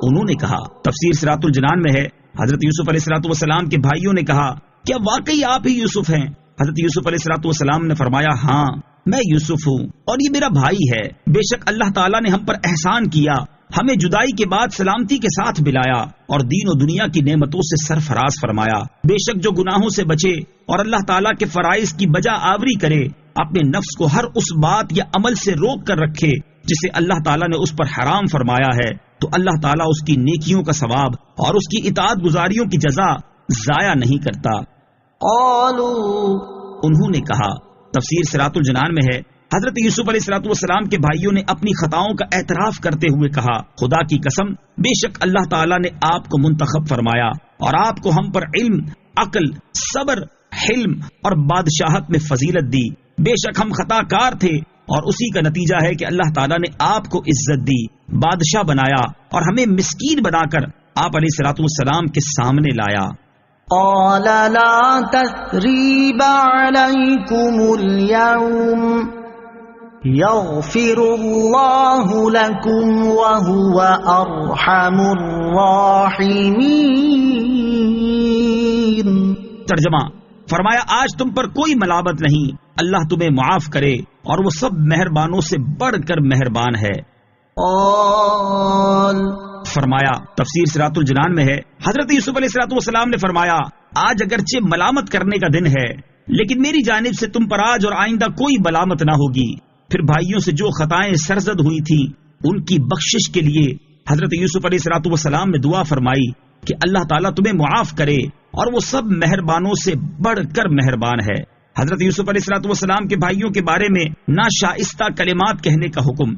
انہوں نے کہا، تفسیر صراط الجنان میں ہے، حضرت یوسف علیہ الصلوۃ والسلام کے بھائیوں نے کہا، کیا واقعی آپ ہی یوسف ہیں؟ حضرت یوسف علیہ الصلوۃ والسلام نے فرمایا، ہاں میں یوسف ہوں اور یہ میرا بھائی ہے۔ بے شک اللہ تعالیٰ نے ہم پر احسان کیا، ہمیں جدائی کے بعد سلامتی کے ساتھ ملایا اور دین و دنیا کی نعمتوں سے سرفراز فرمایا۔ بے شک جو گناہوں سے بچے اور اللہ تعالیٰ کے فرائض کی بجا آوری کرے، اپنے نفس کو ہر اس بات یا عمل سے روک کر رکھے جسے اللہ تعالیٰ نے اس پر حرام فرمایا ہے، تو اللہ تعالیٰ اس کی نیکیوں کا ثواب اور اس کی اطاعت گزاریوں کی جزا ضائع نہیں کرتا۔ قالوا، انہوں نے کہا، تفسیر صراط الجنان میں ہے، حضرت یوسف علیہ الصلوۃ والسلام کے بھائیوں نے اپنی خطاؤں کا اعتراف کرتے ہوئے کہا، خدا کی قسم بے شک اللہ تعالیٰ نے آپ کو منتخب فرمایا اور آپ کو ہم پر علم، عقل، صبر، حلم اور بادشاہت میں فضیلت دی۔ بے شک ہم خطا کار تھے اور اسی کا نتیجہ ہے کہ اللہ تعالیٰ نے آپ کو عزت دی، بادشاہ بنایا اور ہمیں مسکین بنا کر آپ علیہ الصلوۃ والسلام کے سامنے لایا۔ قال لا تثريب عليكم اليوم يغفر الله لكم وهو أرحم الراحمين۔ ترجمہ، فرمایا آج تم پر کوئی ملامت نہیں، اللہ تمہیں معاف کرے اور وہ سب مہربانوں سے بڑھ کر مہربان ہے۔ قال، فرمایا، تفسیر صراط الجنان میں ہے، حضرت یوسف علیہ الصلوۃ والسلام نے فرمایا، آج اگرچہ ملامت کرنے کا دن ہے لیکن میری جانب سے تم پر آج اور آئندہ کوئی ملامت نہ ہوگی۔ پھر بھائیوں سے جو خطائیں سرزد ہوئی تھیں ان کی بخشش کے لیے حضرت یوسف علیہ الصلوۃ والسلام نے دعا فرمائی کہ اللہ تعالیٰ تمہیں معاف کرے اور وہ سب مہربانوں سے بڑھ کر مہربان ہے۔ حضرت یوسف علیہ الصلوۃ والسلام کے بھائیوں کے بارے میں ناشائستہ کلمات کہنے کا حکم۔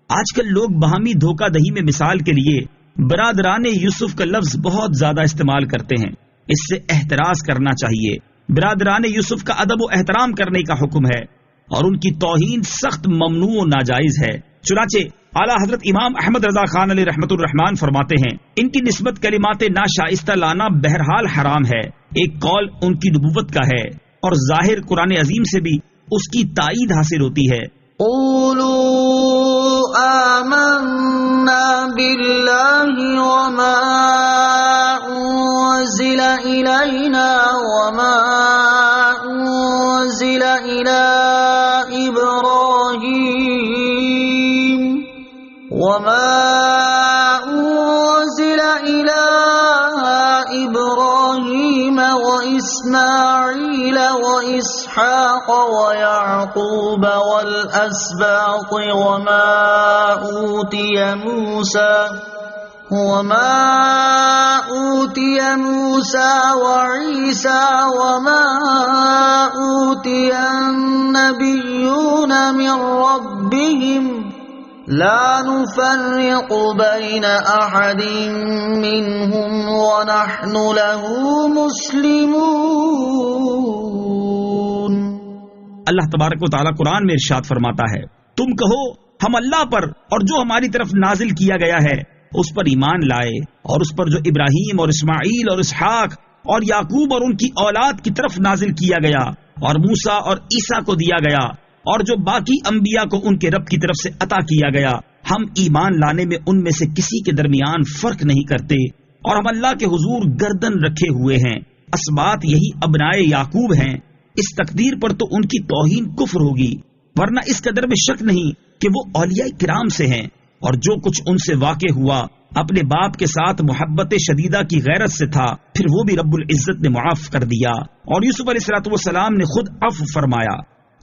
آج کل لوگ باہمی دھوکہ دہی میں مثال کے لیے برادران یوسف کا لفظ بہت زیادہ استعمال کرتے ہیں، اس سے احتراز کرنا چاہیے۔ برادران یوسف کا ادب و احترام کرنے کا حکم ہے اور ان کی توہین سخت ممنوع و ناجائز ہے۔ چنانچہ اعلیٰ حضرت امام احمد رضا خان علیہ رحمت الرحمان فرماتے ہیں، ان کی نسبت کلمات ناشائستہ لانا بہرحال حرام ہے۔ ایک قول ان کی نبوت کا ہے اور ظاہر قرآن عظیم سے بھی اس کی تائید حاصل ہوتی ہے۔ قولوا آمنا بالله وما أنزل إلينا وما أنزل إلى إبراهيم وإسماعيل وإسحاق ويعقوب والأسباط وما أوتي موسى وعيسى وما أوتي النبيون من ربهم لا نفرق بين أحد منهم ونحن له مسلمون۔ اللہ تبارک و تعالیٰ قرآن میں ارشاد فرماتا ہے، تم کہو ہم اللہ پر اور جو ہماری طرف نازل کیا گیا ہے اس پر ایمان لائے اور اس پر جو ابراہیم اور اسماعیل اور اسحاق اور یعقوب اور ان کی اولاد کی طرف نازل کیا گیا اور موسیٰ اور عیسیٰ کو دیا گیا اور جو باقی انبیاء کو ان کے رب کی طرف سے عطا کیا گیا، ہم ایمان لانے میں ان میں سے کسی کے درمیان فرق نہیں کرتے اور ہم اللہ کے حضور گردن رکھے ہوئے ہیں۔ اسباط یہی ابنائے یعقوب ہیں، اس تقدیر پر تو ان کی توہین کفر ہوگی، ورنہ اس قدر میں شک نہیں کہ وہ اولیاء کرام سے ہیں، اور جو کچھ ان سے واقع ہوا اپنے باپ کے ساتھ محبت شدیدہ کی غیرت سے تھا، پھر وہ بھی رب العزت نے معاف کر دیا اور یوسف علیہ الصلوۃ والسلام نے خود عفو فرمایا۔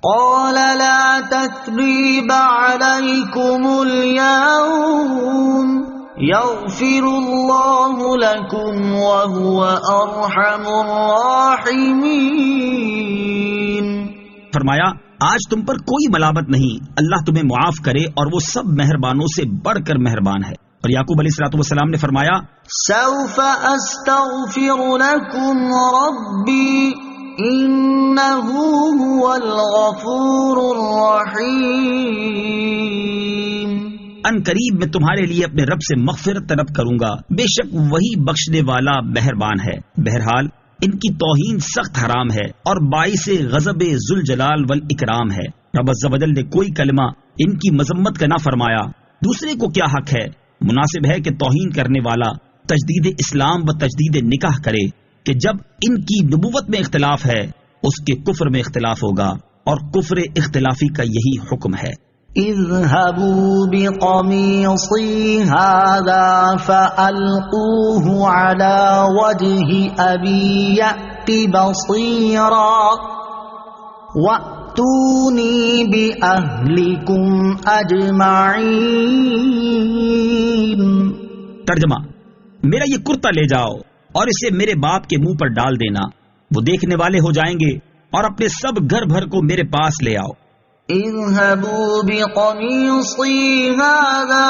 قال لا تثريب عليكم اليوم يغفر الله لكم وهو أرحم الراحمين۔ فرمایا آج تم پر کوئی ملامت نہیں، اللہ تمہیں معاف کرے اور وہ سب مہربانوں سے بڑھ کر مہربان ہے۔ اور یعقوب علیہ الصلوۃ والسلام نے فرمایا، سوف استغفر لكم ربي انه هو الغفور الرحیم۔ ان قریب میں تمہارے لیے اپنے رب سے مغفرت طلب کروں گا، بے شک وہی بخشنے والا مہربان ہے۔ بہرحال ان کی توہین سخت حرام ہے اور باعث غضب ذوالجلال والاکرام ہے۔ رب عز و جل نے کوئی کلمہ ان کی مذمت کا نہ فرمایا، دوسرے کو کیا حق ہے؟ مناسب ہے کہ توہین کرنے والا تجدید اسلام و تجدید نکاح کرے کہ جب ان کی نبوت میں اختلاف ہے اس کے کفر میں اختلاف ہوگا، اور کفر اختلافی کا یہی حکم ہے۔ اذهبوا بقميصي هذا فألقوه على وجه أبي يأت بصيرا وأتوني بأهلكم أجمعين۔ ترجمہ: میرا یہ کرتا لے جاؤ اور اسے میرے باپ کے منہ پر ڈال دینا، وہ دیکھنے والے ہو جائیں گے، اور اپنے سب گھر بھر کو میرے پاس لے آؤ۔ اذهبوا بقميصي هذا،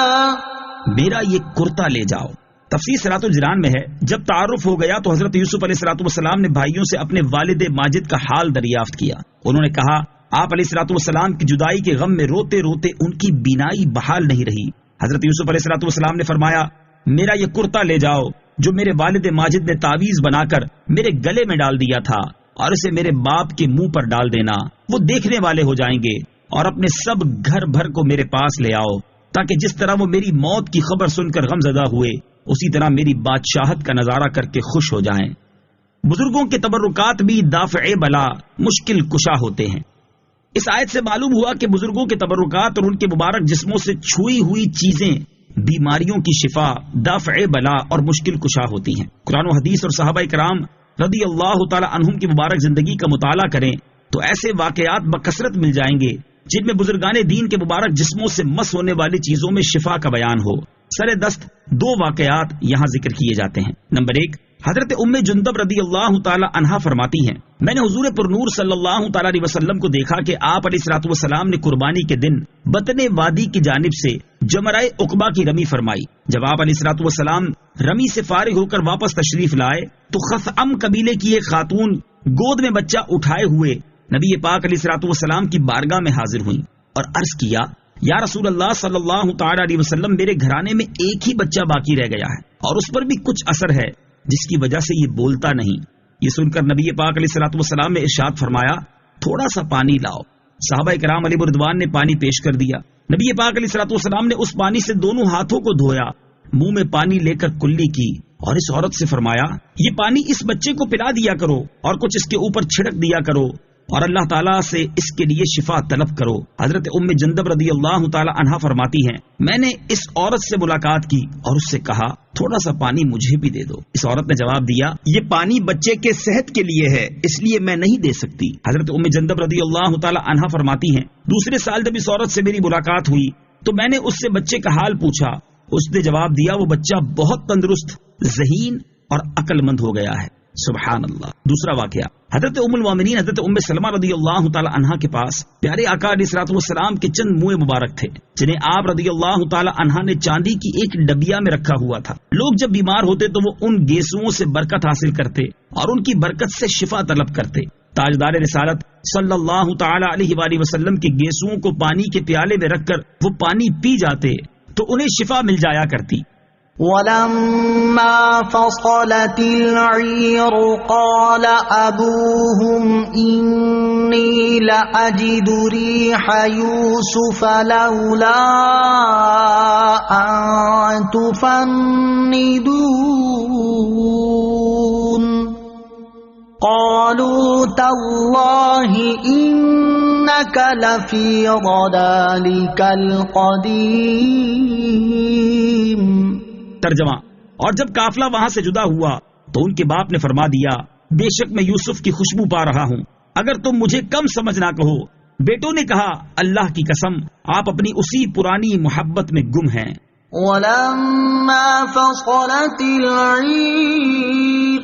میرا یہ کرتا لے جاؤ۔ تفسیر صراط الجنان میں ہے، جب تعارف ہو گیا تو حضرت یوسف علیہ الصلوۃ والسلام نے بھائیوں سے اپنے والد ماجد کا حال دریافت کیا۔ انہوں نے کہا آپ علیہ الصلوۃ والسلام کی جدائی کے غم میں روتے روتے ان کی بینائی بحال نہیں رہی۔ حضرت یوسف علیہ الصلوۃ والسلام نے فرمایا میرا یہ کرتا لے جاؤ جو میرے والد ماجد نے تعویذ بنا کر میرے گلے میں ڈال دیا تھا، اور اسے میرے باپ کے منہ پر ڈال دینا، وہ دیکھنے والے ہو جائیں گے، اور اپنے سب گھر بھر کو میرے پاس لے آؤ، تاکہ جس طرح وہ میری موت کی خبر سن کر غم زدہ ہوئے اسی طرح میری بادشاہت کا نظارہ کر کے خوش ہو جائیں۔ بزرگوں کے تبرکات بھی دافع بلا، مشکل کشا ہوتے ہیں۔ اس آیت سے معلوم ہوا کہ بزرگوں کے تبرکات اور ان کے مبارک جسموں سے چھوئی ہوئی چیزیں بیماریوں کی شفا، دافع بلا اور مشکل کشا ہوتی ہیں۔ قرآن و حدیث اور صحابہ کرام رضی اللہ تعالی عنہم کی مبارک زندگی کا مطالعہ کریں تو ایسے واقعات بکثرت مل جائیں گے جن میں بزرگان دین کے مبارک جسموں سے مس ہونے والی چیزوں میں شفا کا بیان ہو۔ سر دست دو واقعات یہاں ذکر کیے جاتے ہیں۔ نمبر 1، حضرت ام جندب رضی اللہ تعالی عنہا فرماتی ہیں میں نے حضور پر نور صلی اللہ تعالی علیہ وسلم کو دیکھا کہ آپ علیہ الصلوۃ والسلام نے قربانی کے دن بطن وادی کی جانب سے جمرہ عقبہ کی رمی فرمائی۔ جب آپ علیہ الصلوۃ والسلام رمی سے فارغ ہو کر واپس تشریف لائے تو خثعم قبیلے کی ایک خاتون گود میں بچہ اٹھائے ہوئے نبی پاک علیہ الصلوۃ والسلام کی بارگاہ میں حاضر ہوئیں اور عرض کیا یا رسول اللہ صلی اللہ تعالی علیہ وسلم، میرے گھرانے میں ایک ہی بچہ باقی رہ گیا ہے اور اس پر بھی کچھ اثر ہے جس کی وجہ سے یہ بولتا نہیں۔ یہ سن کر نبی پاک علیہ الصلوۃ والسلام نے ارشاد فرمایا تھوڑا سا پانی لاؤ۔ صحابہ کرام علیہ رضوان نے پانی پیش کر دیا۔ نبی پاک علیہ الصلوۃ والسلام نے اس پانی سے دونوں ہاتھوں کو دھویا، منہ میں پانی لے کر کلی کی اور اس عورت سے فرمایا یہ پانی اس بچے کو پلا دیا کرو اور کچھ اس کے اوپر چھڑک دیا کرو اور اللہ تعالیٰ سے اس کے لیے شفا طلب کرو۔ حضرت ام جندب رضی اللہ تعالی عنہا فرماتی ہیں میں نے اس عورت سے ملاقات کی اور اس سے کہا تھوڑا سا پانی مجھے بھی دے دو۔ اس عورت نے جواب دیا یہ پانی بچے کے صحت کے لیے ہے، اس لیے میں نہیں دے سکتی۔ حضرت ام جندب رضی اللہ تعالی عنہا فرماتی ہیں دوسرے سال جب اس عورت سے میری ملاقات ہوئی تو میں نے اس سے بچے کا حال پوچھا، اس نے جواب دیا وہ بچہ بہت تندرست، ذہین اور عقل مند ہو گیا ہے۔ سبحان اللہ۔ دوسرا واقعہ، حضرت ام المومنین حضرت ام سلمہ رضی اللہ تعالی عنہا کے پاس پیارے آقا علیہ الصلوۃ والسلام کے چند منہ مبارک تھے جنہیں آپ رضی اللہ تعالی عنہا نے چاندی کی ایک ڈبیا میں رکھا ہوا تھا۔ لوگ جب بیمار ہوتے تو وہ ان گیسوؤں سے برکت حاصل کرتے اور ان کی برکت سے شفا طلب کرتے۔ تاجدار رسالت صلی اللہ تعالی علیہ وآلہ وسلم کے گیسوؤں کو پانی کے پیالے میں رکھ کر وہ پانی پی جاتے تو انہیں شفا مل جایا کرتی۔ وَلَمَّا فَصَلَتِ الْعِيرُ قَالَ أَبُوهُمْ إِنِّي لَأَجِدُ رِيحَ يُوسُفَ لَوْلَا أَن تُفَنِّدُونِ قَالُوا تَاللَّهِ إِنَّكَ لَفِي ضَلَالِكَ الْقَدِيمِ۔ ترجمہ، اور جب قافلہ وہاں سے جدا ہوا تو ان کے باپ نے فرما دیا بے شک میں یوسف کی خوشبو پا رہا ہوں، اگر تم مجھے کم سمجھ نہ کہو۔ بیٹوں نے کہا اللہ کی قسم آپ اپنی اسی پرانی محبت میں گم ہیں۔ وَلَمَّا فَصَلَتِ الْعِيرُ،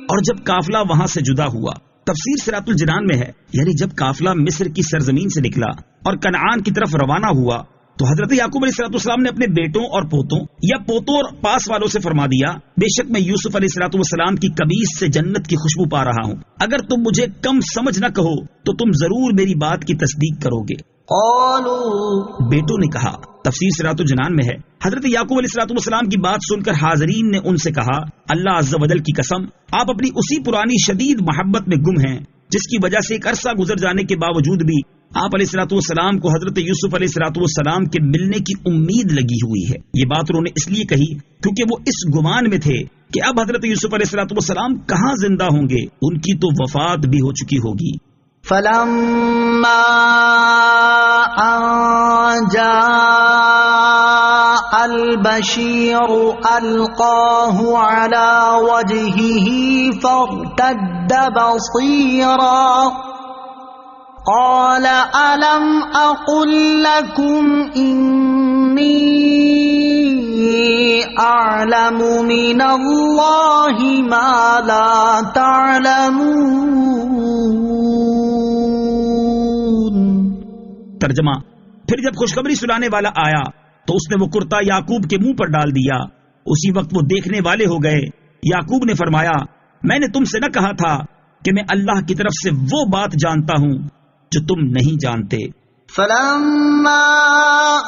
اور جب قافلہ وہاں سے جدا ہوا، تفسیر صراط الجنان میں ہے یعنی جب قافلہ مصر کی سرزمین سے نکلا اور کنعان کی طرف روانہ ہوا تو حضرت یعقوب علیہ الصلوۃ والسلام نے اپنے بیٹوں اور پوتوں یا پوتوں اور پاس والوں سے فرما دیا بے شک میں یوسف علیہ الصلوۃ والسلام کی قمیص سے جنت کی خوشبو پا رہا ہوں، اگر تم مجھے کم سمجھ نہ کہو تو تم ضرور میری بات کی تصدیق کرو گے۔ قالوا، بیٹوں نے کہا، تفسیر صراط الجنان میں ہے حضرت یعقوب علیہ الصلوۃ والسلام کی بات سن کر حاضرین نے ان سے کہا اللہ عز و جل کی قسم آپ اپنی اسی پرانی شدید محبت میں گم ہیں جس کی وجہ سے ایک عرصہ گزر جانے کے باوجود بھی آپ علیہ الصلوۃ والسلام کو حضرت یوسف علیہ الصلوۃ والسلام کے ملنے کی امید لگی ہوئی ہے۔ یہ بات انہوں نے اس لیے کہی کیونکہ وہ اس گمان میں تھے کہ اب حضرت یوسف علیہ الصلوۃ والسلام کہاں زندہ ہوں گے، ان کی تو وفات بھی ہو چکی ہوگی۔ فلما ان جاء البشير ألقاه على وجهه فارتد بصيرا قال ألم أقل لكم إني أعلم من الله ما لا تعلمون۔ ترجمہ: پھر جب خوشخبری سنانے والا آیا تو اس نے وہ کرتا یعقوب کے منہ پر ڈال دیا۔ اسی وقت وہ دیکھنے والے ہو گئے۔ یعقوب نے فرمایا، میں نے تم سے نہ کہا تھا کہ میں اللہ کی طرف سے وہ بات جانتا ہوں جو تم نہیں جانتے۔ فلما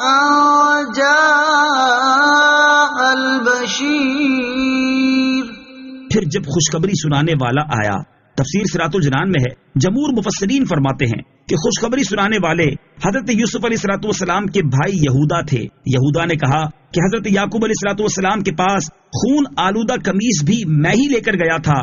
ان جاء البشیر، پھر جب خوشخبری سنانے والا آیا۔ تفسیر صراط الجنان میں ہے، جمہور مفسرین فرماتے ہیں کہ خوشخبری سنانے والے حضرت یوسف علیہ الصلوۃ والسلام کے بھائی یہودا تھے۔ یہودا نے کہا کہ حضرت یعقوب علیہ الصلوۃ والسلام کے پاس خون آلودہ قمیص بھی میں ہی لے کر گیا تھا۔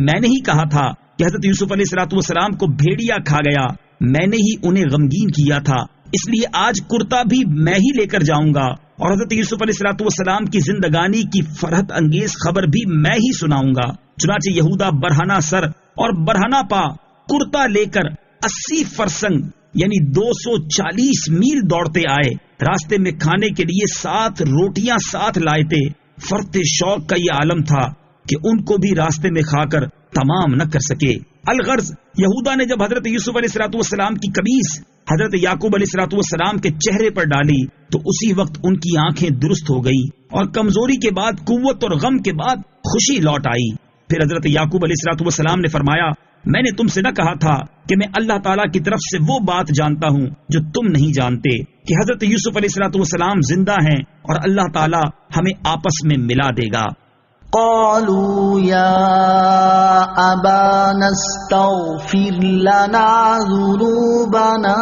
میں نے ہی کہا تھا کہ حضرت یوسف علیہ الصلوۃ والسلام کو بھیڑیا کھا گیا، میں نے ہی انہیں غمگین کیا تھا، اس لیے آج کرتا بھی میں ہی لے کر جاؤں گا، اور حضرت یوسف علیہ الصلوۃ والسلام کی زندگانی کی فرحت انگیز خبر بھی میں ہی سناؤں گا۔ چنانچہ یہودا برہنہ سر اور برہنہ پا کرتا لے کر 80 فرسنگ یعنی 240 میل دوڑتے آئے۔ راستے میں کھانے کے لیے 7 روٹیاں ساتھ لائے تھے۔ فرط شوق کا یہ عالم تھا کہ ان کو بھی راستے میں کھا کر تمام نہ کر سکے۔ الغرض یہودا نے جب حضرت یوسف علیہ الصلوۃ والسلام کی قمیص حضرت یعقوب علیہ الصلوۃ والسلام کے چہرے پر ڈالی تو اسی وقت ان کی آنکھیں درست ہو گئی اور کمزوری کے بعد قوت اور غم کے بعد خوشی لوٹ آئی۔ پھر حضرت یعقوب علیہ الصلوۃ والسلام نے فرمایا، میں نے تم سے نہ کہا تھا کہ میں اللہ تعالیٰ کی طرف سے وہ بات جانتا ہوں جو تم نہیں جانتے، کہ حضرت یوسف علیہ الصلوۃ والسلام زندہ ہیں اور اللہ تعالیٰ ہمیں آپس میں ملا دے گا۔ قالوا يا أبانا استغفر لنا ذنوبنا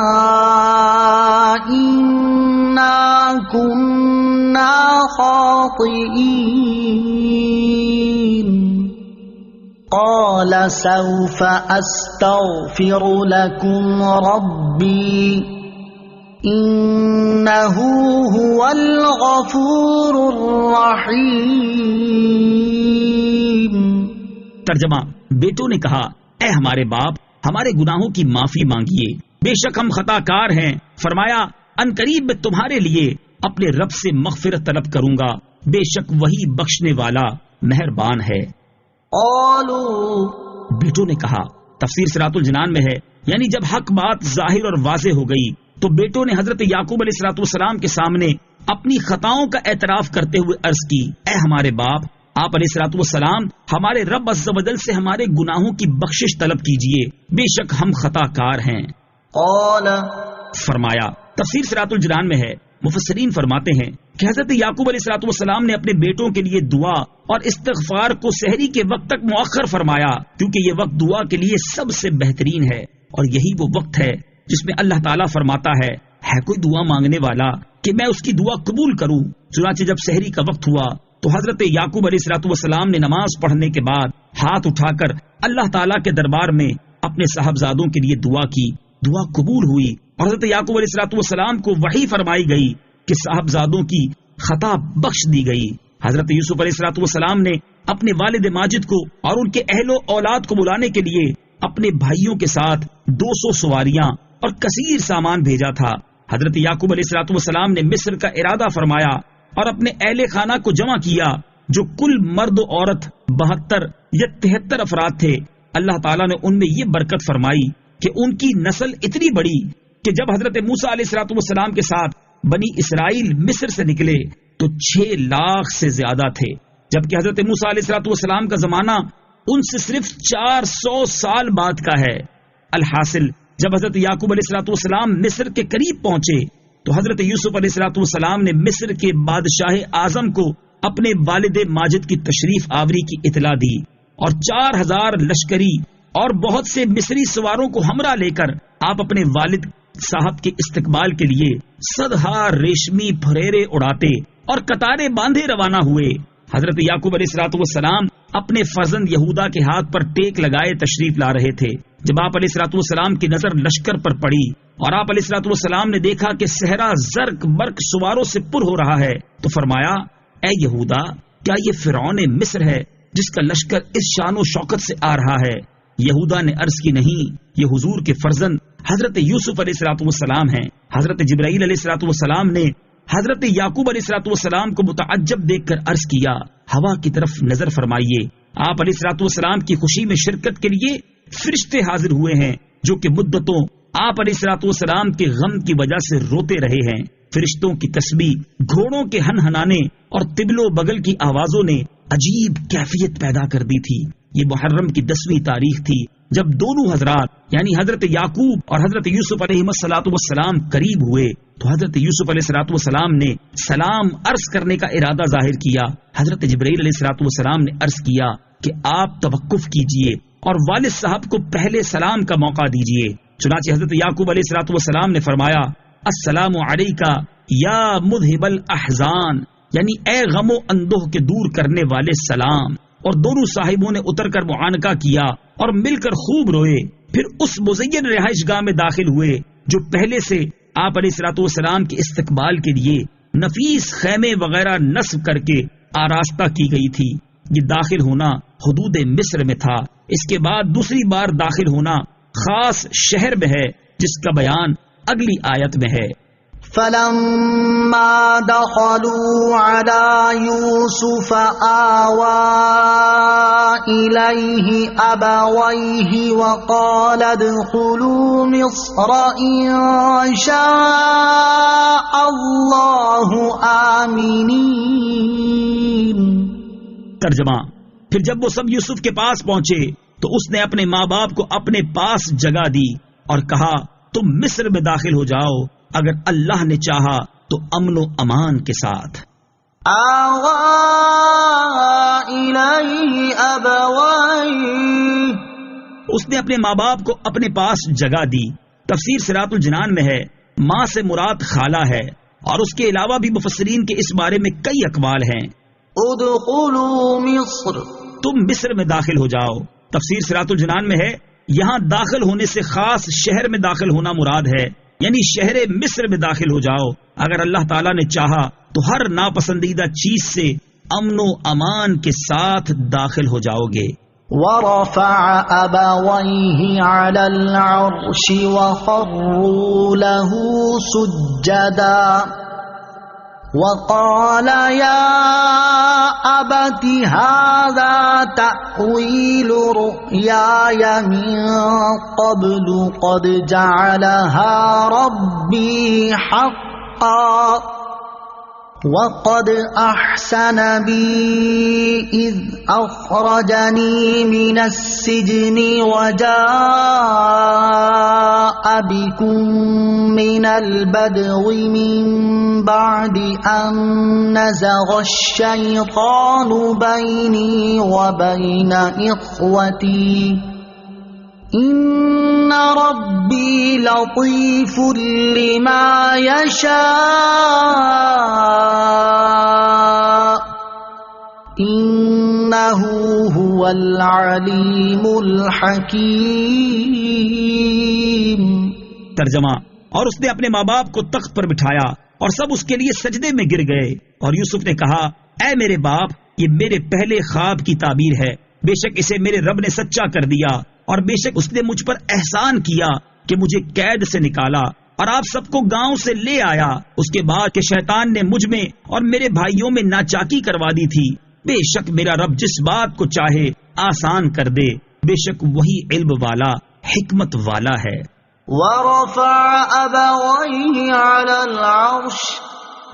إنا كنا خاطئين قال سوف أستغفر لكم ربي إنه هو الغفور الرحيم۔ ترجمہ: بیٹوں نے کہا، اے ہمارے باپ، ہمارے گناہوں کی معافی مانگیے، بے شک ہم خطا کار ہیں۔ فرمایا، ان قریب میں تمہارے لیے اپنے رب سے مغفرت طلب کروں گا، بے شک وہی بخشنے والا مہربان ہے۔ بیٹوں نے کہا، تفسیر صراط الجنان میں ہے، یعنی جب حق بات ظاہر اور واضح ہو گئی تو بیٹوں نے حضرت یعقوب علیہ الصلوۃ والسلام کے سامنے اپنی خطاؤں کا اعتراف کرتے ہوئے عرض کی، اے ہمارے باپ، آپ علیہ الصلوۃ والسلام ہمارے رب عز و جل سے ہمارے گناہوں کی بخشش طلب کیجئے، بے شک ہم خطا کار ہیں۔ فرمایا، تفسیر صراط الجنان میں ہے، مفسرین فرماتے ہیں کہ حضرت یعقوب علیہ الصلوۃ والسلام نے اپنے بیٹوں کے لیے دعا اور استغفار کو سحری کے وقت تک مؤخر فرمایا، کیونکہ یہ وقت دعا کے لیے سب سے بہترین ہے، اور یہی وہ وقت ہے جس میں اللہ تعالیٰ فرماتا ہے کوئی دعا مانگنے والا کہ میں اس کی دعا قبول کروں۔ چنانچہ جب سحری کا وقت ہوا تو حضرت یعقوب علیہ الصلوۃ والسلام نے نماز پڑھنے کے بعد ہاتھ اٹھا کر اللہ تعالیٰ کے دربار میں اپنے صاحبزادوں کے لیے دعا کی۔ دعا قبول ہوئی اور حضرت یعقوب علیہ الصلوۃ والسلام کو وحی فرمائی گئی کہ صاحبزادوں کی خطا بخش دی گئی۔ حضرت یوسف علیہ الصلوۃ والسلام نے اپنے والد ماجد کو اور ان کے اہل و اولاد کو بلانے کے لیے اپنے بھائیوں کے ساتھ 200 سواریاں اور کثیر سامان بھیجا تھا۔ حضرت یعقوب علیہ الصلوۃ والسلام نے مصر کا ارادہ فرمایا اور اپنے اہل خانہ کو جمع کیا، جو کل مرد و عورت 72 یا 73 افراد تھے۔ اللہ تعالیٰ نے ان میں یہ برکت فرمائی کہ ان کی نسل اتنی بڑی کہ جب حضرت موسیٰ علیہ الصلوۃ والسلام کے ساتھ بنی اسرائیل مصر سے نکلے تو 6 لاکھ سے زیادہ تھے، جبکہ حضرت موسیٰ علیہ الصلوۃ والسلام کا زمانہ ان سے صرف 400 سال بعد کا ہے۔ الحاصل جب حضرت یعقوب علیہ الصلوۃ والسلام مصر کے قریب پہنچے تو حضرت یوسف علیہ الصلوۃ والسلام نے مصر کے بادشاہ اعظم کو اپنے والد ماجد کی تشریف آوری کی اطلاع دی اور 4000 لشکری اور بہت سے مصری سواروں کو ہمراہ لے کر آپ اپنے والد صاحب کے استقبال کے لیے صدہا ریشمی پھریرے اڑاتے اور قطاریں باندھے روانہ ہوئے۔ حضرت یعقوب علیہ السلام اپنے فرزند یہودا کے ہاتھ پر ٹیک لگائے تشریف لا رہے تھے۔ جب آپ علیہ السلام کی نظر لشکر پر پڑی اور آپ علیہ السلام نے دیکھا کہ صحرا زرق برق سواروں سے پر ہو رہا ہے تو فرمایا، اے یہودا، کیا یہ فرعون مصر ہے جس کا لشکر اس شان و شوکت سے آ رہا ہے؟ یہودا نے عرض کی، نہیں، یہ حضور کے فرزند حضرت یوسف علیہ السلام ہیں۔ حضرت جبرائیل علیہ السلام نے حضرت یعقوب علیہ السلام کو متعجب دیکھ کر عرض کیا، ہوا کی طرف نظر فرمائیے۔ آپ علیہ السلام کی خوشی میں شرکت کے لیے فرشتے حاضر ہوئے ہیں جو کہ مدتوں آپ علیہ السلام کے غم کی وجہ سے روتے رہے ہیں۔ فرشتوں کی تسبیح، گھوڑوں کے ہنہنانے اور طبل و بغل کی آوازوں نے عجیب کیفیت پیدا کر دی تھی۔ یہ محرم کی 10ویں تاریخ تھی جب دونوں حضرات یعنی حضرت یعقوب اور حضرت یوسف علیہ السلام قریب ہوئے تو حضرت یوسف علیہ السلام نے سلام عرض کرنے کا ارادہ ظاہر کیا۔ حضرت جبرائیل علیہ السلام نے عرض کیا کہ آپ توقف کیجئے اور والد صاحب کو پہلے سلام کا موقع دیجئے۔ چنانچہ حضرت یعقوب علیہ السلام نے فرمایا، السلام علیکہ یا مذہب الاحزان، یعنی اے غم و اندوہ کے دور کرنے والے سلام۔ اور دونوں صاحبوں نے اتر کر معانقہ کیا اور مل کر خوب روئے۔ پھر اس مزین رہائش گاہ میں داخل ہوئے جو پہلے سے آپ علیہ السلام کے استقبال کے لیے نفیس خیمے وغیرہ نصب کر کے آراستہ کی گئی تھی۔ یہ داخل ہونا حدود مصر میں تھا۔ اس کے بعد دوسری بار داخل ہونا خاص شہر میں ہے جس کا بیان اگلی آیت میں ہے۔ فَلَمَّا دَخَلُوا عَلَى يُوسُفَ آوَى إِلَيْهِ أَبَوَيْهِ وَقَالَ ادْخُلُوا مِصْرَ إِن شَاءَ اللَّهُ آمِنِينَ۔ ترجمہ، پھر جب وہ سب یوسف کے پاس پہنچے تو اس نے اپنے ماں باپ کو اپنے پاس جگہ دی اور کہا، تم مصر میں داخل ہو جاؤ اگر اللہ نے چاہا تو امن و امان کے ساتھ۔ اس نے اپنے ماں باپ کو اپنے پاس جگہ دی۔ تفسیر صراط الجنان میں ہے ماں سے مراد خالہ ہے، اور اس کے علاوہ بھی مفسرین کے اس بارے میں کئی اقوال ہیں۔ ادخلوا مصر، تم مصر میں داخل ہو جاؤ۔ تفسیر صراط الجنان میں ہے یہاں داخل ہونے سے خاص شہر میں داخل ہونا مراد ہے، یعنی شہر مصر میں داخل ہو جاؤ۔ اگر اللہ تعالیٰ نے چاہا تو ہر ناپسندیدہ چیز سے امن و امان کے ساتھ داخل ہو جاؤ گے۔ ورفع أبويه على العرش وخروا له سجدا وقال يا أبت هذا تأويل رؤياي من قبل قد جعلها ربي حقا وقد أحسن بي إذ أخرجني من السجن وجاء بكم من البدو من بعد أن نزغ الشيطان بيني وبين إخوتي إن ربي لطيف لما يشاء إنه هو العليم الحكيم۔ ترجمہ، اور اس نے اپنے ماں باپ کو تخت پر بٹھایا اور سب اس کے لیے سجدے میں گر گئے، اور یوسف نے کہا، اے میرے باپ، یہ میرے پہلے خواب کی تعبیر ہے، بے شک اسے میرے رب نے سچا کر دیا، اور بے شک اس نے مجھ پر احسان کیا کہ مجھے قید سے نکالا اور آپ سب کو گاؤں سے لے آیا، اس کے بعد کہ شیطان نے مجھ میں اور میرے بھائیوں میں ناچاکی کروا دی تھی۔ بے شک میرا رب جس بات کو چاہے آسان کر دے، بے شک وہی علم والا حکمت والا ہے۔ ورفع أبويه على العرش،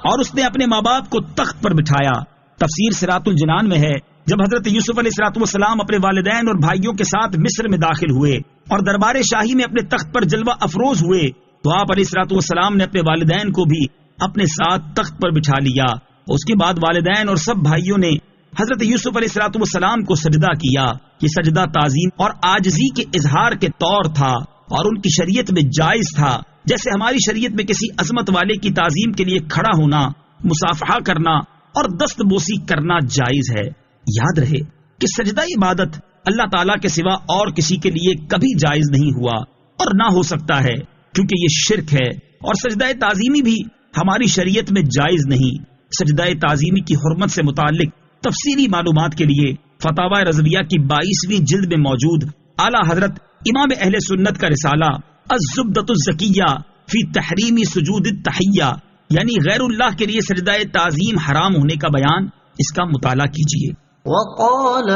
اور اس نے اپنے ماں باپ کو تخت پر بٹھایا۔ تفسیر صراط الجنان میں ہے جب حضرت یوسف علیہ السلام اپنے والدین اور بھائیوں کے ساتھ مصر میں داخل ہوئے اور دربار شاہی میں اپنے تخت پر جلوہ افروز ہوئے تو آپ علیہ السلام نے اپنے والدین کو بھی اپنے ساتھ تخت پر بٹھا لیا۔ اس کے بعد والدین اور سب بھائیوں نے حضرت یوسف علیہ السلام کو سجدہ کیا۔ یہ سجدہ تعظیم اور عاجزی کے اظہار کے طور تھا اور ان کی شریعت میں جائز تھا جیسے ہماری شریعت میں کسی عظمت والے کی تعظیم کے لیے کھڑا ہونا، مصافحہ کرنا اور دست بوسی کرنا جائز ہے۔ یاد رہے کہ سجدہ عبادت اللہ تعالیٰ کے سوا اور کسی کے لیے کبھی جائز نہیں ہوا اور نہ ہو سکتا ہے، کیونکہ یہ شرک ہے، اور سجدہ تعظیمی بھی ہماری شریعت میں جائز نہیں۔ سجدہ تعظیمی کی حرمت سے متعلق تفصیلی معلومات کے لیے فتاوی رضویہ کی 22ویں جلد میں موجود اعلیٰ حضرت امام اہل سنت کا رسالہ الزبدۃ الزکیہ فی تحریم سجود التحیہ، یعنی غیر اللہ کے لیے سجدہ تعظیم حرام ہونے کا بیان، اس کا مطالعہ کیجیے۔ وقال،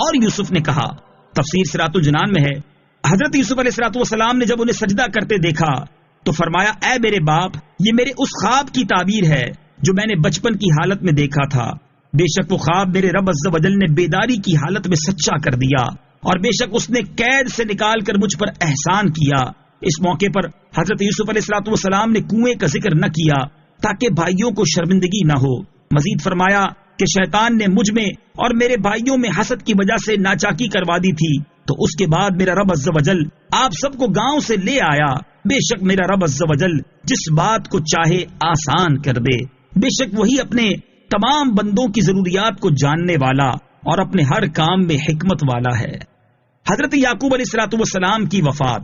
اور یوسف نے کہا، تفسیر صراط الجنان میں ہے، حضرت یوسف علیہ الصلوۃ والسلام نے جب انہیں سجدہ کرتے دیکھا تو فرمایا، اے میرے باپ، یہ میرے اس خواب کی تعبیر ہے جو میں نے بچپن کی حالت میں دیکھا تھا۔ بے شک وہ خواب میرے رب عز و جل نے بیداری کی حالت میں سچا کر دیا، اور بے شک اس نے قید سے نکال کر مجھ پر احسان کیا۔ اس موقع پر حضرت یوسف علیہ الصلوۃ والسلام نے کنویں کا ذکر نہ کیا تاکہ بھائیوں کو شرمندگی نہ ہو۔ مزید فرمایا کہ شیطان نے مجھ میں اور میرے بھائیوں میں حسد کی وجہ سے ناچاکی کروا دی تھی، تو اس کے بعد میرا رب عز و جل آپ سب کو گاؤں سے لے آیا۔ بے شک میرا رب عز و جل جس بات کو چاہے آسان کر دے، بے شک وہی اپنے تمام بندوں کی ضروریات کو جاننے والا اور اپنے ہر کام میں حکمت والا ہے۔ حضرت یعقوب علیہ الصلوۃ والسلام کی وفات۔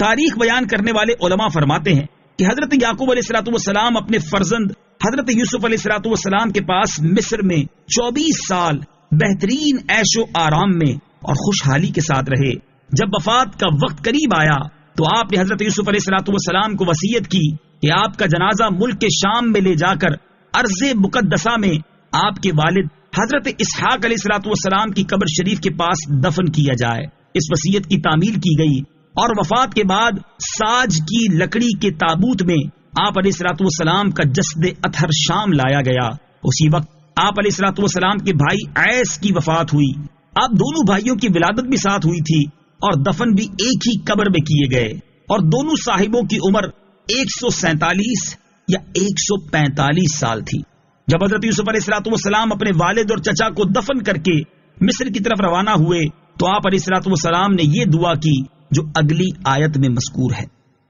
تاریخ بیان کرنے والے علماء فرماتے ہیں کہ حضرت یعقوب علیہ الصلوۃ والسلام اپنے فرزند حضرت یوسف علیہ الصلوۃ والسلام کے پاس مصر میں 24 سال بہترین عیش و آرام میں اور خوشحالی کے ساتھ رہے۔ جب وفات کا وقت قریب آیا تو آپ نے حضرت یوسف علیہ الصلوۃ والسلام کو وصیت کی کہ آپ کا جنازہ ملک کے شام میں لے جا کر ارض مقدسہ میں آپ کے والد حضرت اسحاق علیہ الصلوۃ والسلام کی قبر شریف کے پاس دفن کیا جائے۔ اس وصیت کی تعمیل کی گئی اور وفات کے بعد ساج کی لکڑی کے تابوت میں آپ علیہ الصلوۃ والسلام کا جسد اطہر شام لایا گیا۔ اسی وقت آپ علیہ الصلوۃ والسلام کے بھائی عیس کی وفات ہوئی۔ آپ دونوں بھائیوں کی ولادت بھی ساتھ ہوئی تھی اور دفن بھی ایک ہی قبر میں کیے گئے، اور دونوں صاحبوں کی عمر 147 یا 145 سال تھی۔ جب حضرت یوسف علیہ الصلوۃ والسلام اپنے والد اور چچا کو دفن کر کے مصر کی طرف روانہ ہوئے تو آپ علیہ الصلوۃ والسلام نے یہ دعا کی جو اگلی آیت میں مذکور ہے،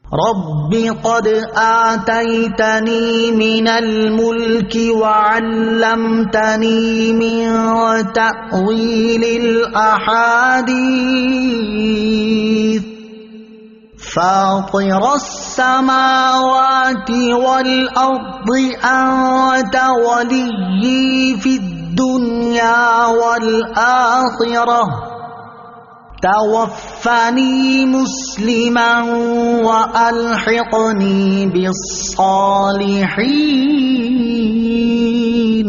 رب قد آتيتني من الملك وعلمتني من تأويل الأحاديث فاطر السماوات والأرض أنت ولي في الدنيا والآخرة توفني مسلما وألحقني بالصالحين۔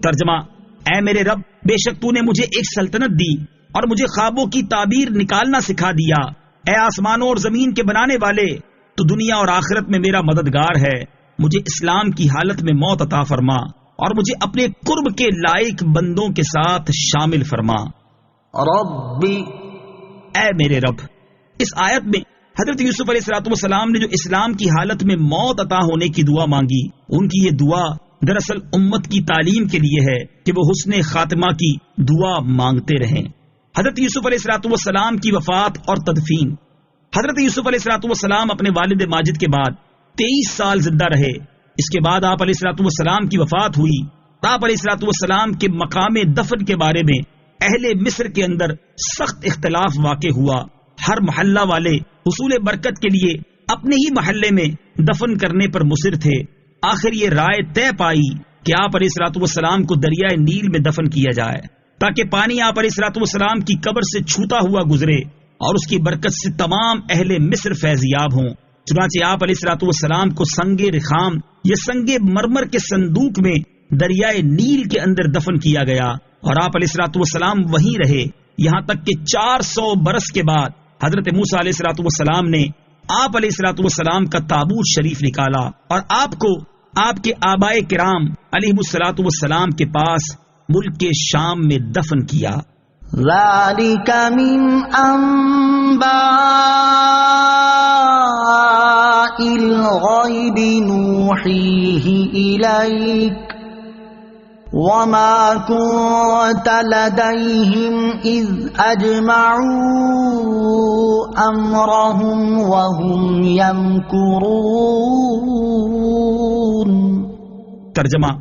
ترجمہ، اے میرے رب، بے شک تو نے مجھے ایک سلطنت دی اور مجھے خوابوں کی تعبیر نکالنا سکھا دیا۔ اے آسمانوں اور زمین کے بنانے والے، تو دنیا اور آخرت میں میرا مددگار ہے۔ مجھے اسلام کی حالت میں موت عطا فرما اور مجھے اپنے قرب کے لائق بندوں کے ساتھ شامل فرما۔ ربی، اے میرے رب۔ اس آیت میں حضرت یوسف علیہ الصلوۃ والسلام نے جو اسلام کی حالت میں موت عطا ہونے کی دعا مانگی، ان کی یہ دعا دراصل امت کی تعلیم کے لیے ہے کہ وہ حسن خاتمہ کی دعا مانگتے رہیں۔ حضرت یوسف علیہ الصلوۃ والسلام کی وفات اور تدفین۔ حضرت یوسف علیہ الصلوۃ والسلام اپنے والد ماجد کے بعد 23 سال زندہ رہے۔ اس کے بعد آپ علیہ الصلوۃ والسلام کی وفات ہوئی۔ آپ علیہ الصلوۃ والسلام کے مقام دفن کے بارے میں اہل مصر کے اندر سخت اختلاف واقع ہوا۔ ہر محلہ والے حصول برکت کے لیے اپنے ہی محلے میں دفن کرنے پر مصر تھے۔ آخر یہ رائے طے پائی کہ آپ علیہ الصلوۃ والسلام کو دریائے نیل میں دفن کیا جائے تاکہ پانی آپ علیہ الصلوۃ والسلام کی قبر سے چھوتا ہوا گزرے اور اس کی برکت سے تمام اہل مصر فیضیاب ہوں۔ چنانچہ آپ علیہ الصلوۃ والسلام کو سنگ رخام یا سنگ مرمر کے صندوق میں دریائے نیل کے اندر دفن کیا گیا، اور آپ علیہ الصلوۃ والسلام وہیں رہے یہاں تک کہ 400 برس کے بعد حضرت موسیٰ علیہ الصلوۃ والسلام نے آپ علیہ الصلوۃ والسلام کا تابوت شریف نکالا اور آپ کو آپ کے آبائے کرام علیہ الصلوۃ والسلام کے پاس ملک کے شام میں دفن کیا۔ ذَلِكَ مِنْ أَنْبَاءِ الْغَيْبِ نُوحِيهِ إِلَيْكَ وما كنت لديهم إذ أجمعوا أمرهم وهم يمكرون۔ ترجمہ،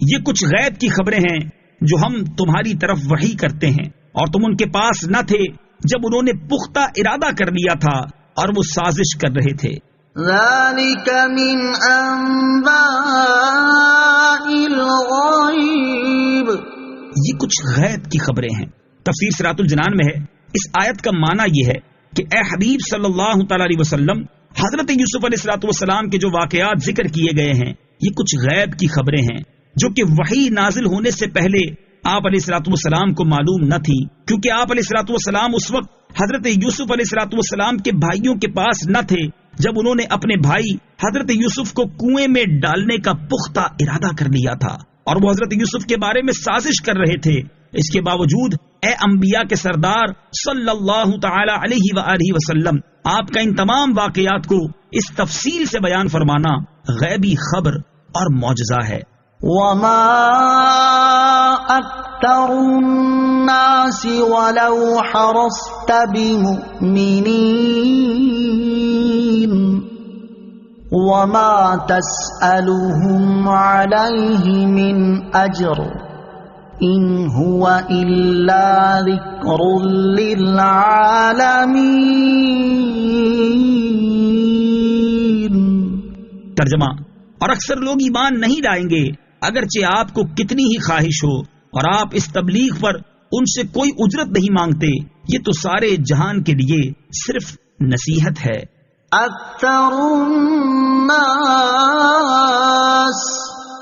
یہ کچھ غیب کی خبریں ہیں جو ہم تمہاری طرف وحی کرتے ہیں، اور تم ان کے پاس نہ تھے جب انہوں نے پختہ ارادہ کر لیا تھا اور وہ سازش کر رہے تھے۔ ذلك من أنباء الغیب، یہ کچھ غیب کی خبریں ہیں۔ تفسیر صراط الجنان میں ہے، اس آیت کا معنی یہ ہے کہ اے حبیب صلی اللہ تعالی علیہ وسلم، حضرت یوسف علیہ السلام کے جو واقعات ذکر کیے گئے ہیں یہ کچھ غیب کی خبریں ہیں جو کہ وحی نازل ہونے سے پہلے آپ علیہ السلام کو معلوم نہ تھی، کیونکہ آپ علیہ السلام اس وقت حضرت یوسف علیہ السلام کے بھائیوں کے پاس نہ تھے جب انہوں نے اپنے بھائی حضرت یوسف کو کنویں میں ڈالنے کا پختہ ارادہ کر لیا تھا، اور وہ حضرت یوسف کے بارے میں سازش کر رہے تھے۔ اس کے باوجود اے انبیاء کے سردار صلی اللہ تعالی علیہ وآلہ وسلم، آپ کا ان تمام واقعات کو اس تفصیل سے بیان فرمانا غیبی خبر اور معجزہ ہے۔ وما أكثر الناس ولو حرصت بمؤمنين وما تسألهم عليه من أجر إن هو إلا ذكر للعالمين۔ ترجمہ، اور اکثر لوگ ایمان نہیں لائیں گے اگرچہ آپ کو کتنی ہی خواہش ہو، اور آپ اس تبلیغ پر ان سے کوئی اجرت نہیں مانگتے، یہ تو سارے جہان کے لیے صرف نصیحت ہے۔ اکثر الناس،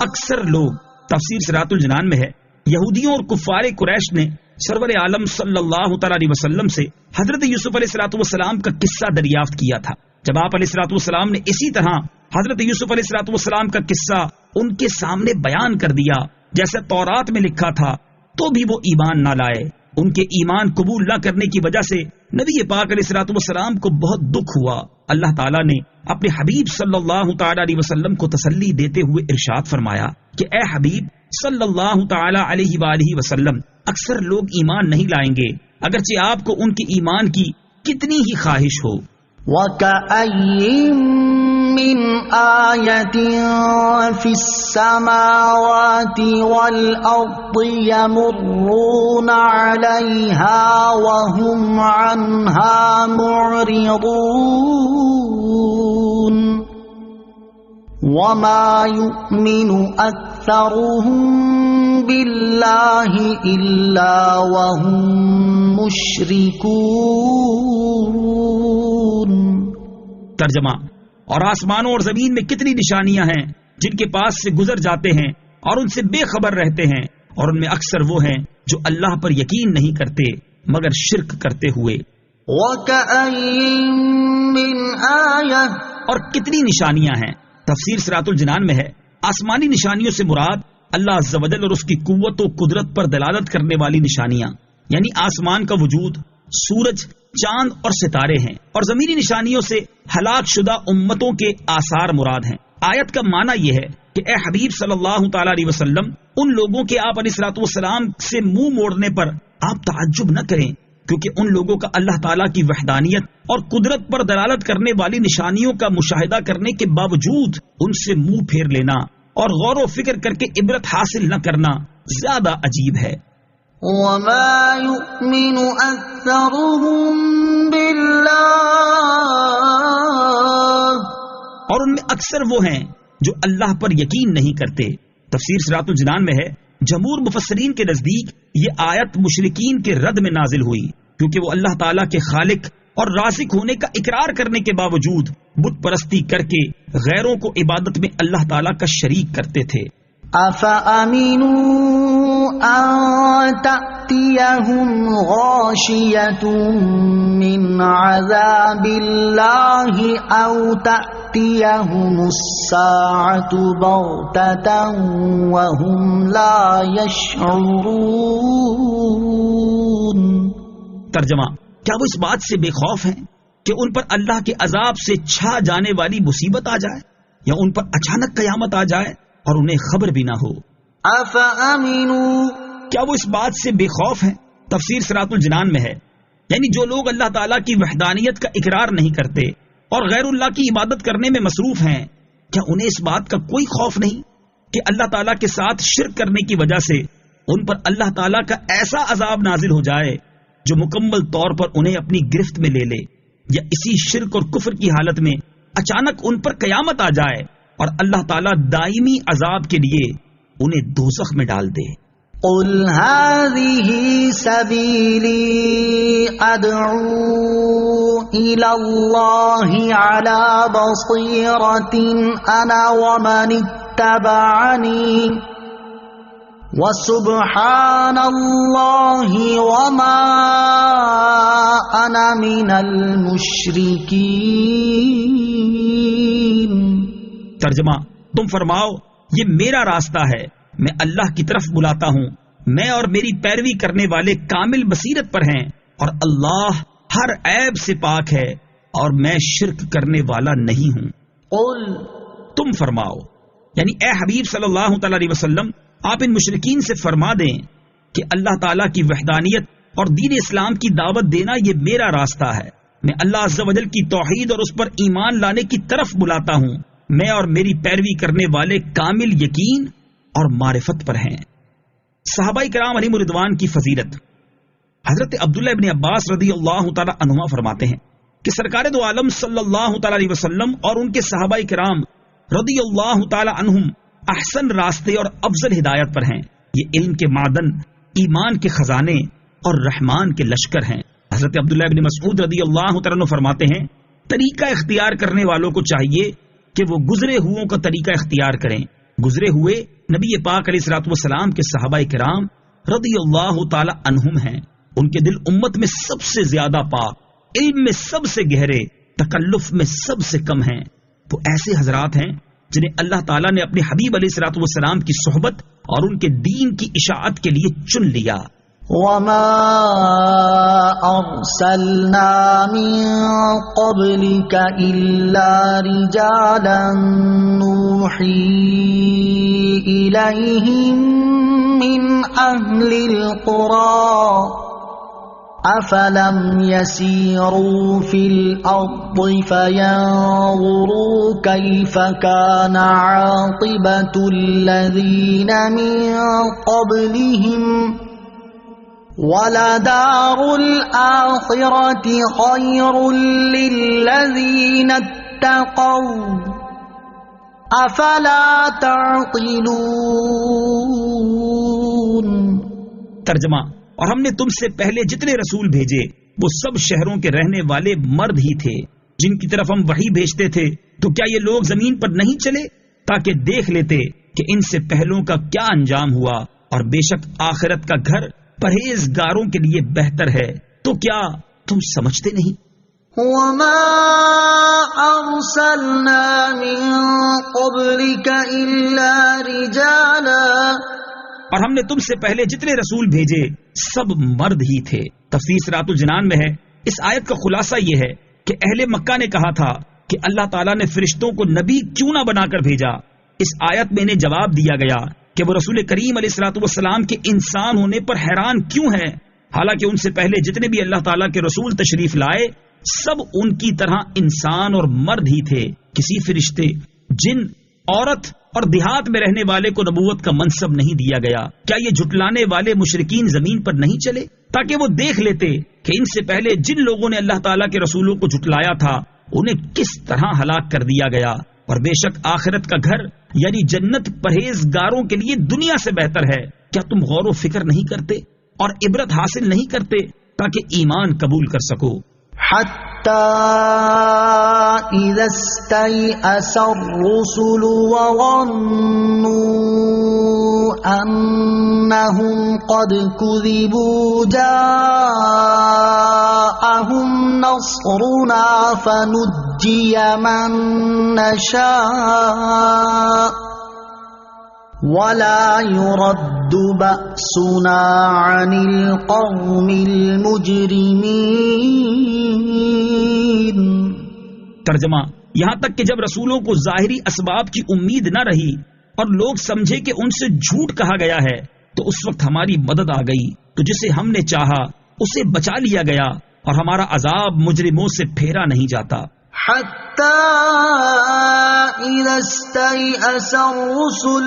اکثر لوگ، تفسیر صراط الجنان میں ہے، یہودیوں اور کفار قریش نے سرور عالم صلی اللہ تعالی علیہ وسلم سے حضرت یوسف علیہ السلام کا قصہ دریافت کیا تھا۔ جب آپ علیہ السلام نے اسی طرح حضرت یوسف علیہ السلام کا قصہ ان کے سامنے بیان کر دیا جیسے تورات میں لکھا تھا، تو بھی وہ ایمان نہ لائے۔ ان کے ایمان قبول نہ کرنے کی وجہ سے نبی پاک علیہ السلام کو بہت دکھ ہوا۔ اللہ تعالیٰ نے اپنے حبیب صلی اللہ تعالی علیہ وسلم کو تسلی دیتے ہوئے ارشاد فرمایا کہ اے حبیب صلی اللہ تعالی علیہ وآلہ وسلم، اکثر لوگ ایمان نہیں لائیں گے اگرچہ آپ کو ان کے ایمان کی کتنی ہی خواہش ہو۔ وَكَأَيٍّ مِّنْ آيَةٍ فِي السَّمَاوَاتِ وَالْأَرْضِ يَمُرُّونَ عَلَيْهَا وَهُمْ عَنْهَا مُعْرِضُونَ وَمَا يُؤْمِنُ أَكْثَرُهُم بِاللَّهِ إِلَّا وَهُم مُشْرِكُونَ۔ ترجمہ، اور آسمانوں اور زمین میں کتنی نشانیاں ہیں جن کے پاس سے گزر جاتے ہیں اور ان سے بے خبر رہتے ہیں، اور ان میں اکثر وہ ہیں جو اللہ پر یقین نہیں کرتے مگر شرک کرتے ہوئے۔ وَكَأَيٍّ مِّنْ آيَةٍ، اور کتنی نشانیاں ہیں۔ تفسیر صراط الجنان میں ہے، آسمانی نشانیوں سے مراد اللہ عز و جل اور اس کی قوت و قدرت پر دلالت کرنے والی نشانیاں، یعنی آسمان کا وجود، سورج، چاند اور ستارے ہیں، اور زمینی نشانیوں سے ہلاک شدہ امتوں کے آثار مراد ہیں۔ آیت کا معنی یہ ہے کہ اے حبیب صلی اللہ تعالی علیہ وسلم، ان لوگوں کے آپ علیہ السلام سے منہ موڑنے پر آپ تعجب نہ کریں، کیونکہ ان لوگوں کا اللہ تعالیٰ کی وحدانیت اور قدرت پر دلالت کرنے والی نشانیوں کا مشاہدہ کرنے کے باوجود ان سے منہ پھیر لینا اور غور و فکر کر کے عبرت حاصل نہ کرنا زیادہ عجیب ہے۔ وَمَا يُؤْمِنُ أَكْثَرُهُم بِاللَّهِ، اور ان میں اکثر وہ ہیں جو اللہ پر یقین نہیں کرتے۔ تفسیر صراط الجنان میں ہے، جمہور مفسرین کے نزدیک یہ آیت مشرکین کے رد میں نازل ہوئی، کیونکہ وہ اللہ تعالیٰ کے خالق اور رازق ہونے کا اقرار کرنے کے باوجود بت پرستی کر کے غیروں کو عبادت میں اللہ تعالیٰ کا شریک کرتے تھے۔ أَفَأَمِنُوا أَن تَأْتِيَهُمْ غَاشِيَةٌ مِّنْ عَذَابِ اللَّهِ أَوْ تَأْتِيَهُمُ السَّاعَةُ بَغْتَةً وَهُمْ لَا يَشْعُرُونَ۔ ترجمہ، کیا وہ اس بات سے بے خوف ہیں کہ ان پر اللہ کے عذاب سے چھا جانے والی مصیبت آ جائے، یا ان پر اچانک قیامت آ جائے اور انہیں خبر بھی نہ ہو؟ أفأمنوا کیا وہ اس بات سے بے خوف ہیں؟ تفسیر صراط الجنان میں ہے، یعنی جو لوگ اللہ تعالیٰ کی وحدانیت کا اقرار نہیں کرتے اور غیر اللہ کی عبادت کرنے میں مصروف ہیں، کیا انہیں اس بات کا کوئی خوف نہیں کہ اللہ تعالیٰ کے ساتھ شرک کرنے کی وجہ سے ان پر اللہ تعالیٰ کا ایسا عذاب نازل ہو جائے جو مکمل طور پر انہیں اپنی گرفت میں لے لے، یا اسی شرک اور کفر کی حالت میں اچانک ان پر قیامت آ جائے اور اللہ تعالیٰ دائمی عذاب کے لیے انہیں دوزخ میں ڈال دے؟ قل هذه سبيلي أدعو إلى الله على بصيرة أنا ومن اتبعني وسبحان الله وما أنا من المشركين۔ ترجمہ، تم فرماؤ یہ میرا راستہ ہے، میں اللہ کی طرف بلاتا ہوں، میں اور میری پیروی کرنے والے کامل بصیرت پر ہیں، اور اللہ ہر عیب سے پاک ہے اور میں شرک کرنے والا نہیں ہوں۔ قل تم فرماؤ، یعنی اے حبیب صلی اللہ تعالی علیہ وسلم، آپ ان مشرکین سے فرما دیں کہ اللہ تعالیٰ کی وحدانیت اور دین اسلام کی دعوت دینا یہ میرا راستہ ہے، میں اللہ عز و جل کی توحید اور اس پر ایمان لانے کی طرف بلاتا ہوں، میں اور میری پیروی کرنے والے کامل یقین اور معرفت پر ہیں۔ صحابہ کرام علیہم رضوان کی فضیلت۔ حضرت عبداللہ ابن عباس رضی اللہ تعالی عنہما فرماتے ہیں کہ سرکار دو عالم صلی اللہ تعالی علیہ وسلم اور ان کے صحابہ کرام رضی اللہ تعالی عنہم احسن راستے اور افضل ہدایت پر ہیں، یہ علم کے معدن، ایمان کے خزانے اور رحمان کے لشکر ہیں۔ حضرت عبداللہ ابن مسعود رضی اللہ تعالی عنہ فرماتے ہیں طریقہ اختیار کرنے والوں کو چاہیے کہ وہ گزرے ہوئوں کا طریقہ اختیار کریں۔ گزرے ہوئے نبی پاک علیہ الصلوۃ والسلام کے صحابہ کرام رضی اللہ تعالی عنہم ہیں، ان کے دل امت میں سب سے زیادہ پاک، علم میں سب سے گہرے، تکلف میں سب سے کم ہیں۔ وہ ایسے حضرات ہیں جنہیں اللہ تعالیٰ نے اپنے حبیب علیہ الصلوۃ والسلام کی صحبت اور ان کے دین کی اشاعت کے لیے چن لیا۔ وما أرسلنا من قبلك إلا رجالا نوحي إليهم من أهل القرى أفلم يسيروا في الأرض فينظروا كيف كان عاقبة الذين من قبلهم وَلَدَارُ الْآخِرَةِ خَيْرٌ لِّلَّذِينَ اتَّقَوْا أَفَلَا تَعْقِلُونَ۔ ترجمہ، اور ہم نے تم سے پہلے جتنے رسول بھیجے وہ سب شہروں کے رہنے والے مرد ہی تھے جن کی طرف ہم وحی بھیجتے تھے، تو کیا یہ لوگ زمین پر نہیں چلے تاکہ دیکھ لیتے کہ ان سے پہلوں کا کیا انجام ہوا، اور بے شک آخرت کا گھر پرہیزگاروں کے لیے بہتر ہے، تو کیا تم سمجھتے نہیں؟ وَمَا أَرْسَلْنَا مِن قَبْلِكَ إِلَّا رِجَالًا، اور ہم نے تم سے پہلے جتنے رسول بھیجے سب مرد ہی تھے۔ تفسیر صراط الجنان میں ہے، اس آیت کا خلاصہ یہ ہے کہ اہل مکہ نے کہا تھا کہ اللہ تعالیٰ نے فرشتوں کو نبی کیوں نہ بنا کر بھیجا۔ اس آیت میں انہیں جواب دیا گیا کہ وہ رسول کریم علیہ الصلوۃ والسلام کے انسان ہونے پر حیران کیوں ہے، حالانکہ ان سے پہلے جتنے بھی اللہ تعالیٰ کے رسول تشریف لائے سب ان کی طرح انسان اور مرد ہی تھے، کسی فرشتے، جن، عورت اور دیہات میں رہنے والے کو نبوت کا منصب نہیں دیا گیا۔ کیا یہ جھٹلانے والے مشرکین زمین پر نہیں چلے تاکہ وہ دیکھ لیتے کہ ان سے پہلے جن لوگوں نے اللہ تعالیٰ کے رسولوں کو جھٹلایا تھا انہیں کس طرح ہلاک کر دیا گیا، اور بے شک آخرت کا گھر یعنی جنت پرہیزگاروں کے لیے دنیا سے بہتر ہے۔ کیا تم غور و فکر نہیں کرتے اور عبرت حاصل نہیں کرتے تاکہ ایمان قبول کر سکو؟ حتى إذا استيأس الرسل وظنوا أنهم قد كذبوا جاءهم نصرنا فنجي من نشاء ولا يرد بأسنا عن القوم المجرمين۔ ترجمہ، یہاں تک کہ جب رسولوں کو ظاہری اسباب کی امید نہ رہی اور لوگ سمجھے کہ ان سے جھوٹ کہا گیا ہے تو اس وقت ہماری مدد آ گئی تو جسے ہم نے چاہا اسے بچا لیا گیا اور ہمارا عذاب مجرموں سے پھیرا نہیں جاتا. حتى إذا استيأس الرسل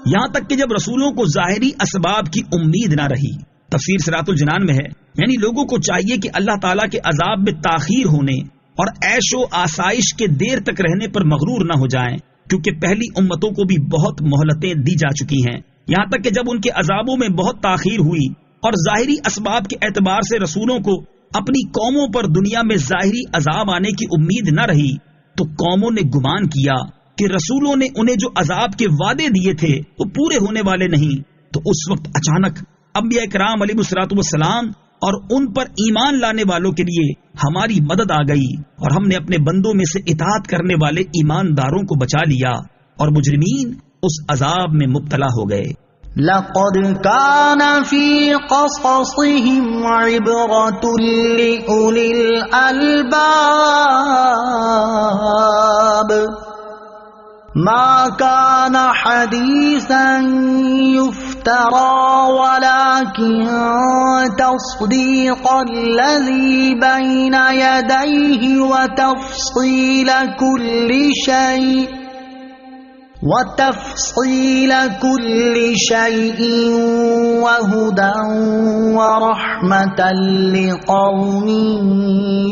یہاں تک کہ جب رسولوں کو ظاہری اسباب کی امید نہ رہی. تفسیر صراط الجنان میں ہے یعنی لوگوں کو چاہیے کہ اللہ تعالیٰ کے عذاب میں تاخیر ہونے اور عیش و آسائش کے دیر تک رہنے پر مغرور نہ ہو جائیں، کیونکہ پہلی امتوں کو بھی بہت مہلتیں دی جا چکی ہیں. یہاں تک کہ جب ان کے عذابوں میں بہت تاخیر ہوئی اور ظاہری اسباب کے اعتبار سے رسولوں کو اپنی قوموں پر دنیا میں ظاہری عذاب آنے کی امید نہ رہی تو قوموں نے گمان کیا کہ رسولوں نے انہیں جو عذاب کے وعدے دیے تھے وہ پورے ہونے والے نہیں. تو اس وقت اچانک انبیاء کرام علیہ الصلوۃ والسلام اور ان پر ایمان لانے والوں کے لیے ہماری مدد آ گئی اور ہم نے اپنے بندوں میں سے اطاعت کرنے والے ایمانداروں کو بچا لیا اور مجرمین اس عذاب میں مبتلا ہو گئے. لقد كان في قصصهم عبرة لأولي الألباب ما كان حديثا يفترى ولكن تصديق الذي بين يديه وتفصيل كل شيء وهدى ورحمة لقوم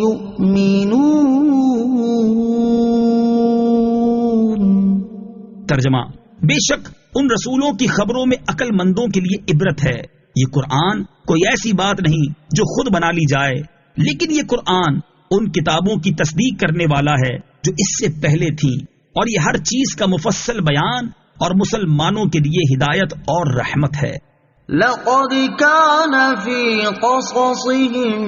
يؤمنون. ترجمہ: بے شک ان رسولوں کی خبروں میں عقل مندوں کے لیے عبرت ہے. یہ قرآن کوئی ایسی بات نہیں جو خود بنا لی جائے، لیکن یہ قرآن ان کتابوں کی تصدیق کرنے والا ہے جو اس سے پہلے تھیں، اور یہ ہر چیز کا مفصل بیان اور مسلمانوں کے لیے ہدایت اور رحمت ہے. لقد كان في قصصهم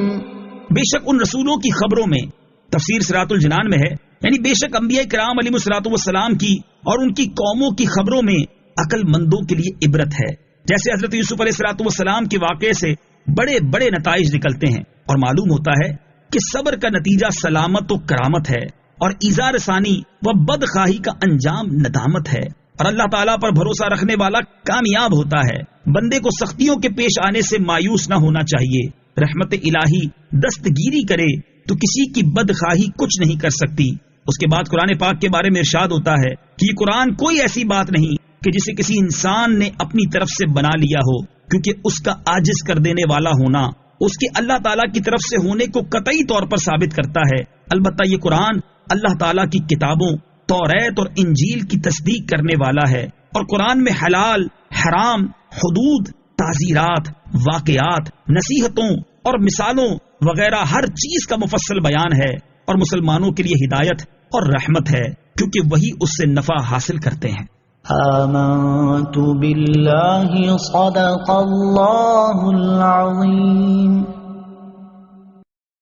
بے شک ان رسولوں کی خبروں میں، تفسیر صراط الجنان میں ہے یعنی بے شک انبیاء کرام علیہ الصلوۃ والسلام کی اور ان کی قوموں کی خبروں میں عقل مندوں کے لیے عبرت ہے. جیسے حضرت یوسف علیہ الصلوۃ والسلام کے واقعے سے بڑے بڑے نتائج نکلتے ہیں اور معلوم ہوتا ہے کہ صبر کا نتیجہ سلامت و کرامت ہے اور ایذا رسانی و بدخواہی کا انجام ندامت ہے، اور اللہ تعالیٰ پر بھروسہ رکھنے والا کامیاب ہوتا ہے. بندے کو سختیوں کے پیش آنے سے مایوس نہ ہونا چاہیے. رحمت الہی دستگیری کرے تو کسی کی بدخواہی کچھ نہیں کر سکتی. اس کے بعد قرآن پاک کے بارے میں ارشاد ہوتا ہے کہ یہ قرآن کوئی ایسی بات نہیں کہ جسے کسی انسان نے اپنی طرف سے بنا لیا ہو، کیونکہ اس کا عاجز کر دینے والا ہونا اس کے اللہ تعالیٰ کی طرف سے ہونے کو قطعی طور پر ثابت کرتا ہے. البتہ یہ قرآن اللہ تعالیٰ کی کتابوں توریت اور انجیل کی تصدیق کرنے والا ہے، اور قرآن میں حلال، حرام، حدود، تعزیرات، واقعات، نصیحتوں اور مثالوں وغیرہ ہر چیز کا مفصل بیان ہے اور مسلمانوں کے لیے ہدایت اور رحمت ہے، کیونکہ وہی اس سے نفع حاصل کرتے ہیں. آمنت باللہ صدق اللہ العظیم.